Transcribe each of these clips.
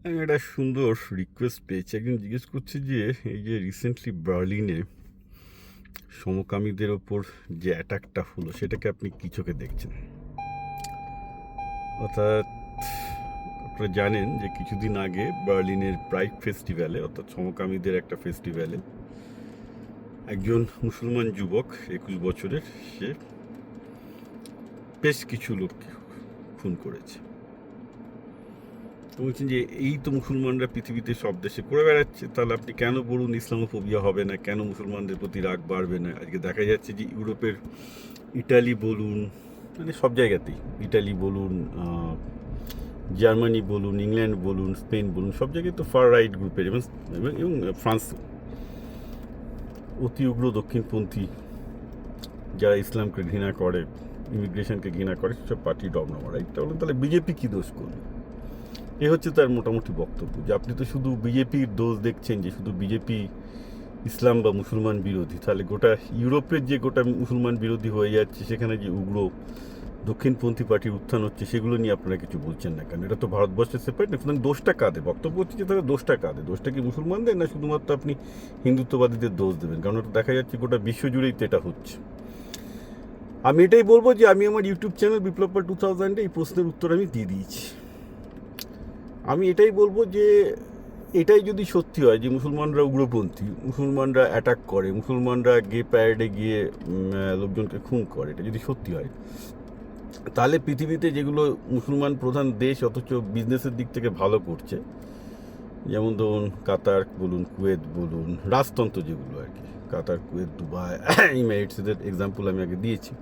আমি একটা সুন্দর রিকোয়েস্ট পেয়েছি। একজন জিজ্ঞেস করছে যে এই যে রিসেন্টলি বার্লিনে সমকামীদের ওপর যে অ্যাটাকটা হলো সেটাকে আপনি কি চোখে দেখছেন? অর্থাৎ আপনারা জানেন যে কিছুদিন আগে বার্লিনের প্রাইড ফেস্টিভ্যালে, অর্থাৎ সমকামীদের একটা ফেস্টিভ্যালে, একজন মুসলমান যুবক 21 বছরের, সে বেশ কিছু লোককে খুন করেছে। তো বলছেন যে এই তো মুসলমানরা পৃথিবীতে সব দেশে করে বেড়াচ্ছে, তাহলে আপনি কেন বলুন ইসলামোফোবিয়া হবে না, কেন মুসলমানদের প্রতি রাগ বাড়বে না? আজকে দেখা যাচ্ছে যে ইউরোপের ইটালি বলুন, মানে সব জায়গাতেই, ইটালি বলুন, জার্মানি বলুন, ইংল্যান্ড বলুন, স্পেন বলুন, সব জায়গায় তো ফার রাইট গ্রুপের এবং এবং ফ্রান্স অতি উগ্র দক্ষিণপন্থী যারা ইসলামকে ঘৃণা করে, ইমিগ্রেশনকে ঘৃণা করে, সেসব পার্টি ডবনমা, রাইট? তাহলে বিজেপি কী দোষ করবে? এ হচ্ছে তার মোটামুটি বক্তব্য, যে আপনি তো শুধু বিজেপির দোষ দেখছেন, যে শুধু বিজেপি ইসলাম বা মুসলমান বিরোধী, তাহলে গোটা ইউরোপের যে গোটা মুসলমান বিরোধী হয়ে যাচ্ছে, সেখানে যে উগ্র দক্ষিণপন্থী পার্টির উত্থান হচ্ছে, সেগুলো নিয়ে আপনারা কিছু বলছেন না কেন? এটা তো ভারতবর্ষের সেপারেট না। সুতরাং দোষটা কাদের? বক্তব্য হচ্ছে যে তারা দোষটা কাদের? দোষটা কি মুসলমানদের, না শুধুমাত্র আপনি হিন্দুত্ববাদীদের দোষ দেবেন? কারণ এটা দেখা যাচ্ছে গোটা বিশ্বজুড়েই তো এটা হচ্ছে। আমি এটাই বলবো যে আমি আমার ইউটিউব চ্যানেল বিপ্লব 2000-এ এই প্রশ্নের উত্তর আমি দিয়ে দিয়েছি। আমি এটাই বলবো যে এটাই যদি সত্যি হয় যে মুসলমানরা উগ্রপন্থী, মুসলমানরা অ্যাটাক করে, মুসলমানরা গে প্যারেডে গিয়ে লোকজনকে খুন করে, এটা যদি সত্যি হয়, তাহলে পৃথিবীতে যেগুলো মুসলমান প্রধান দেশ অথচ বিজনেসের দিক থেকে ভালো করছে, যেমন ধরুন কাতার বলুন, কুয়েত বলুন, রাজতন্ত্র যেগুলো আর কি, কাতার, কুয়েত, দুবাই, ইমিরেটসের এক্সাম্পল আমি আগে দিয়েছি,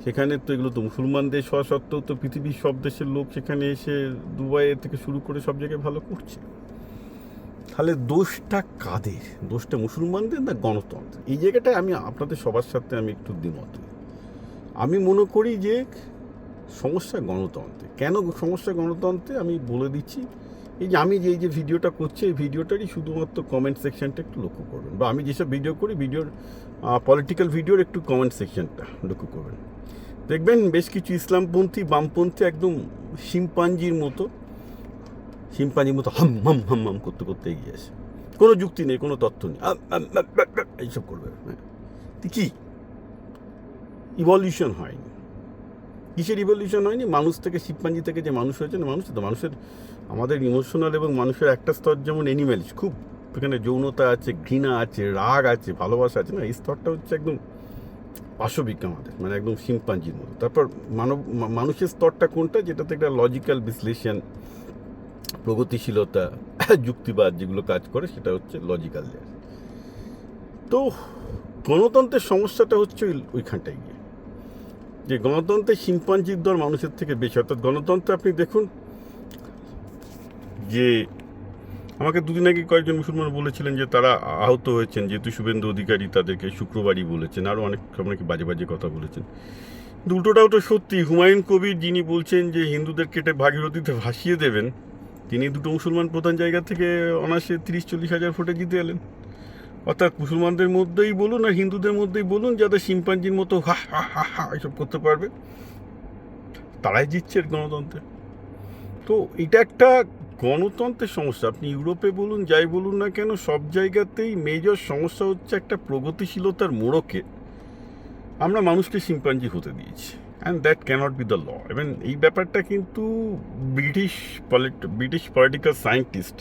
সেখানে তো এগুলো তো মুসলমান দেশ হওয়া সত্ত্বেও তো পৃথিবীর সব দেশের লোক সেখানে এসে দুবাইয়ের থেকে শুরু করে সব জায়গায় ভালো করছে। তাহলে দোষটা কাদের? দোষটা মুসলমানদের না গণতন্ত্র? এই জায়গাটায় আমি আপনাদের সবার সাথে আমি একটু দ্বিমত। আমি মনে করি যে সমস্যা গণতন্ত্রে। কেন সমস্যা গণতন্ত্রে আমি বলে দিচ্ছি। এই যে আমি যে ভিডিওটা করছি, এই ভিডিওটারই শুধুমাত্র কমেন্ট সেকশনটা একটু লক্ষ্য করবেন, বা আমি যেসব ভিডিও করি, ভিডিওর পলিটিক্যাল ভিডিওর একটু কমেন্ট সেকশনটা লক্ষ্য করবেন। দেখবেন বেশ কিছু ইসলামপন্থী, বামপন্থী একদম শিম্পাঞ্জির মতো হাম হাম হাম হাম করতে করতে এগিয়ে আসে। কোনো যুক্তি নেই, কোনো তথ্য নেই, এইসব করবে। হ্যাঁ, কি ইভলিউশন হয়নি? কিসের ইভলিউশন হয়নি? মানুষ থেকে, শিম্পাঞ্জি থেকে যে মানুষ হয়েছে না, মানুষ তো মানুষের, আমাদের ইমোশনাল এবং মানুষের একটা স্তর যেমন অ্যানিম্যাল, খুব এখানে যৌনতা আছে, ঘৃণা আছে, রাগ আছে, ভালোবাসা আছে, না এই স্তরটা হচ্ছে একদম পাশবিক আমাদের, মানে একদম শিম্পাঞ্জির মতো। তারপর মানুষের স্তরটা কোনটা? যেটাতে একটা লজিক্যাল বিশ্লেষণ, প্রগতিশীলতা, যুক্তিবাদ যেগুলো কাজ করে, সেটা হচ্ছে লজিক্যাল লেয়ার। তো গণতন্ত্রের সমস্যাটা হচ্ছে ওইখানটায় গিয়ে, যে গণতন্ত্রে শিম্পাঞ্জির দর মানুষের থেকে বেশি। অর্থাৎ গণতন্ত্রে আপনি দেখুন যে আমাকে দুদিন আগে কয়েকজন মুসলমান বলেছিলেন যে তারা আহত হয়েছেন, যেহেতু শুভেন্দু অধিকারী তাদেরকে শুক্রবারই বলেছেন, আরও অনেক অনেকে বাজে বাজে কথা বলেছেন। কিন্তু উল্টোটাও তো সত্যি। হুমায়ুন কবির, যিনি বলছেন যে হিন্দুদের কেটে ভাগীরথীতে ভাসিয়ে দেবেন, তিনি দুটো মুসলমান প্রধান জায়গা থেকে অনায়াসে 30-40 হাজার ভোটে জিতে এলেন। অর্থাৎ মুসলমানদের মধ্যেই বলুন আর হিন্দুদের মধ্যেই বলুন, যাদের শিম্পাঞ্জির মতো হা হা হা হা এসব করতে পারবে, তারাই জিতছে গণতন্ত্রে। তো এটা একটা গণতন্ত্রের সমস্যা। আপনি ইউরোপে বলুন, যাই বলুন না কেন, সব জায়গাতেই মেজর সমস্যা হচ্ছে একটা প্রগতিশীলতার মোড়কে আমরা মানুষকে শিম্পাঞ্জি হতে দিয়েছি, and that cannot be the law. এবং এই ব্যাপারটা কিন্তু British political scientist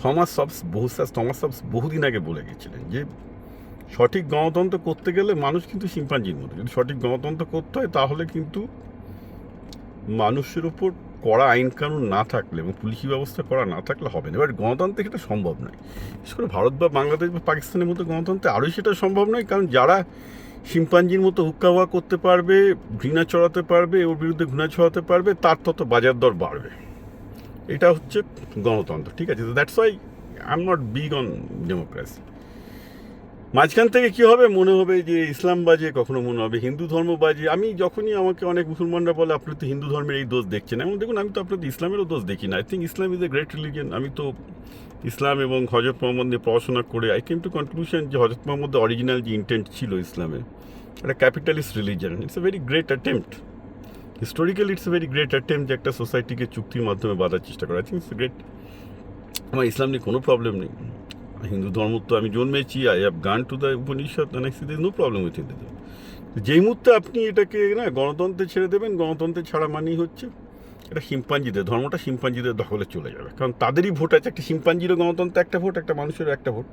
Thomas Hobbes বহুদিন আগে বলে গেছিলেন যে সঠিক গণতন্ত্র করতে গেলে মানুষ কিন্তু শিম্পাঞ্জির মতো। যদি সঠিক গণতন্ত্র করতে হয়, তাহলে কিন্তু মানুষের ওপর কড়া আইন কানুন না থাকলে এবং পুলিশি ব্যবস্থা করা না থাকলে হবে না। এবার গণতন্ত্রে সেটা সম্ভব নয়, বিশেষ করে ভারত বা বাংলাদেশ বা পাকিস্তানের মতো গণতন্ত্রে আরোই সেটা সম্ভব নয়। কারণ যারা শিম্পাঞ্জির মতো হুক্কা হুয়া করতে পারবে, ঘৃণা ছড়াতে পারবে, ওর বিরুদ্ধে ঘৃণা ছড়াতে পারবে, তার তত বাজার দর বাড়বে। এটা হচ্ছে গণতন্ত্র, ঠিক আছে? That's why I am not big on democracy. মাঝখান থেকে কী হবে, মনে হবে যে ইসলাম বাজে, কখনো মনে হবে হিন্দু ধর্ম বাজে। আমি যখনই, আমাকে অনেক মুসলমানরা বলে আপনি তো হিন্দু ধর্মের এই দোষ দেখছেন, এমন দেখুন আমি তো আপনাদের ইসলামেরও দোষ দেখি না। I think Islam is a great religion. আমি তো ইসলাম এবং হজরত মোহাম্মদ নিয়ে পড়াশোনা করে আই কেম টু কনক্লুশন যে হজরত মোহাম্মদের অরিজিনাল যে ইন্টেন্ট ছিল ইসলামে, একটা capitalist religion, it's a very great attempt historically it's a very great attempt যে একটা সোসাইটিকে চুক্তির মাধ্যমে বাঁধার চেষ্টা করা। I think it's great. আমার ইসলাম নিয়ে কোনো প্রবলেম নেই। হিন্দু ধর্ম তো আমি জন্মেছি, I have gone to the Upanishad, no problem with Hinduism. যেই মুহূর্তে আপনি এটাকে না গণতন্ত্রে ছেড়ে দেবেন, গণতন্ত্রে ছাড়া মানেই হচ্ছে এটা শিম্পাঞ্জিদের, ধর্মটা শিম্পাঞ্জিদের দখলে চলে যাবে। কারণ তাদেরই ভোট আছে, একটা শিম্পাঞ্জিরও গণতন্ত্রে একটা ভোট, একটা মানুষেরও একটা ভোট।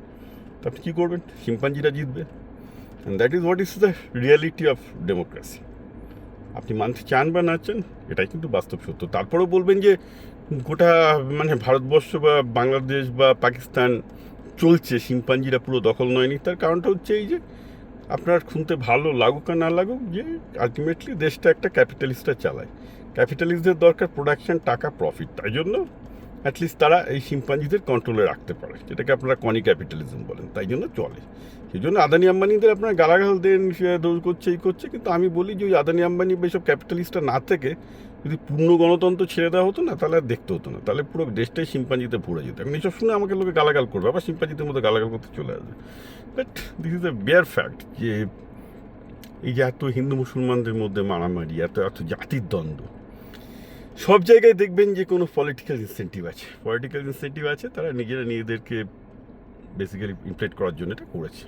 তো আপনি কী করবেন? শিম্পাঞ্জিরা জিতবে। And that is what is the reality of democracy. আপনি মানতে চান বা না চান, এটাই কিন্তু বাস্তব সত্য। তারপরেও বলবেন যে গোটা মানে ভারতবর্ষ বা বাংলাদেশ বা পাকিস্তান চলছে, শিম্পাঞ্জিরা পুরো দখল নয়নি। তার কারণটা হচ্ছে এই যে আপনার শুনতে ভালো লাগুক আর না লাগুক, যে আলটিমেটলি দেশটা একটা ক্যাপিটালিস্টরা চালায়। ক্যাপিটালিস্টদের দরকার প্রোডাকশন, টাকা, প্রফিট। তাই জন্য অ্যাটলিস্ট তারা এই শিম্পাঞ্জিদের কন্ট্রোলে রাখতে পারে, যেটাকে আপনারা কনি ক্যাপিটালিজম বলেন। তাই জন্য চলে। সেই জন্য আদানি আম্বানিদের আপনারা গালাগাল দেন, সে দোষ করছে, এই করছে, কিন্তু আমি বলি যে ওই আদানি আম্বানি বা এইসব ক্যাপিটালিস্টটা না থেকে যদি পূর্ণ গণতন্ত্র ছেড়ে দেওয়া হতো না, তাহলে আর দেখতে হতো না। তাহলে পুরো দেশটাই শিম্পাঞ্জিতে ভরে যেত। এখন এইসব শুনে আমাকে লোকে গালাগাল করবে, আবার শিম্পাঞ্জিদের মধ্যে গালাগাল করতে চলে আসবে। But this is a bare fact যে এই যে এত হিন্দু মুসলমানদের মধ্যে মারামারি, এত এত জাতির দ্বন্দ্ব, সব জায়গায় দেখবেন যে কোনো পলিটিক্যাল ইনসেন্টিভ আছে। পলিটিক্যাল ইনসেন্টিভ আছে, তারা নিজেরা নিজেদেরকে বেসিক্যালি ইনফ্লেট করার জন্য এটা করেছে।